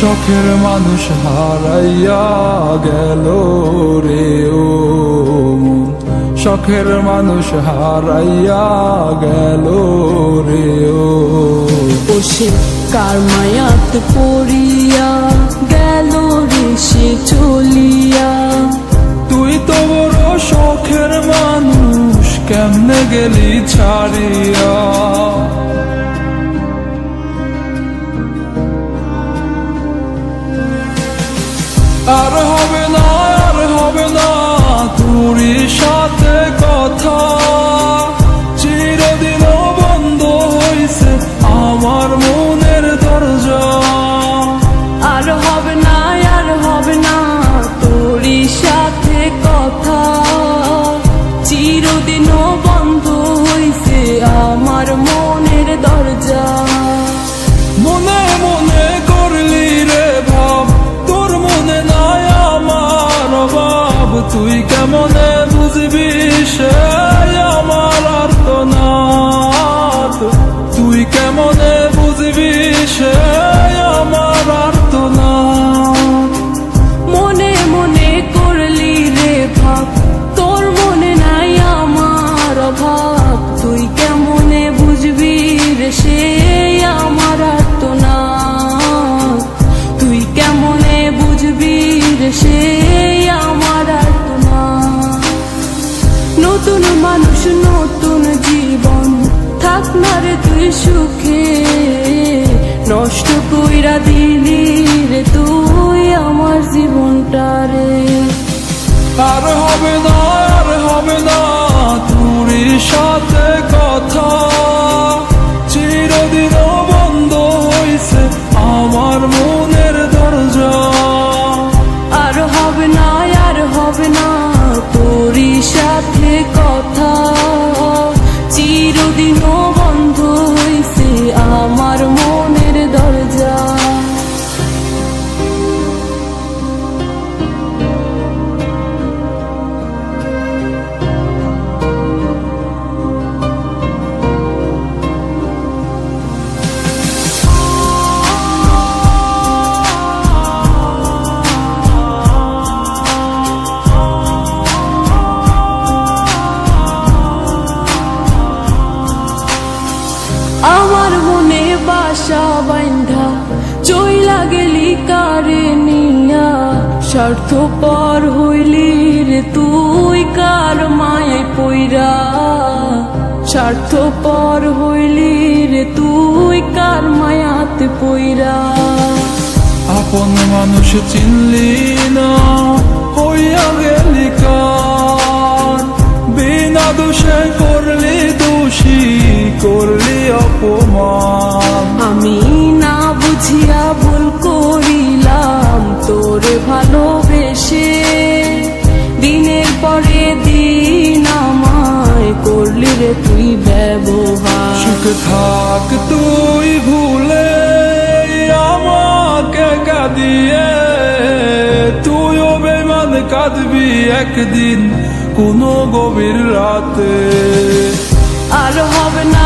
শখের মানুষ হারাইয়া গেল রে ও মন, শখের মানুষ হারাইয়া গেল রে ও। সে কার মায়াত পড়িয়া গেল রে সে চলিয়া। তুই তো বড় শখের মানুষ, কেমনে গেলি ছাড়িয়া। আর হবে না, আর হবে না তোরই সাথে কথা, চিরদিন বন্ধ হইছে আমার মনের দরজা। আর হবে না, আর হবে না তোরই সাথে কথা, চিরদিনও বন্ধ হইছে আমার মনের দরজা। মনে মনে করলি রে ভাব, তোর মনে নাই আমার অভাব, তুই কেমনে বুঝবি সে আমার আর্তনাদ, তুই কেমনে বুঝবি সে আমার আর্তনাদ। মনে মনে করলি রে ভাব, তোর মনে নাই আমার অভাব, তুই কেমনে বুঝবি রে সে আমার আর্তনাদ, তুই কেমনে বুঝবি রে সে আমার আর্তনাদ। নতুন মানুষ নতুন জীবন, থাক না রে তুই সুখে, নষ্ট কইরা দিলি রে তুই আমার জীবনটা রে। আর হবে না, আর হবে না তোরই সাথে কথা, চিরদিন বন্ধ হইছে আমার মনের দরজা। আর হবে না, আর হবে না তোরই সাথে কথা, চিরদিনও বন্ধ হইছে আমার মনের দরজা। আমার মনে বাসা বাইন্ধা চইলা গেলি কারে নিয়া, স্বার্থপর হইলি রে তুই কার মায়ে পইরা, স্বার্থপর হইলি রে তুই কার মায়াতে পইরা। আপন মানুষ চিনলি না, হইয়া গেলি কার, বিনা দোষে করলি দোষী, করলি অপমান। আমি না বুঝিয়া ভুল করিলাম তোরে ভালোবেসে, দিনের পরে দিন আমায় করলি রে তুই ব্যবহার। সুখে থাক তুই ভুলে আমাকে কাঁদিয়ে, তুইও বেমান কাঁদবি একদিন কোনো গভীর রাতে। আর হবে না,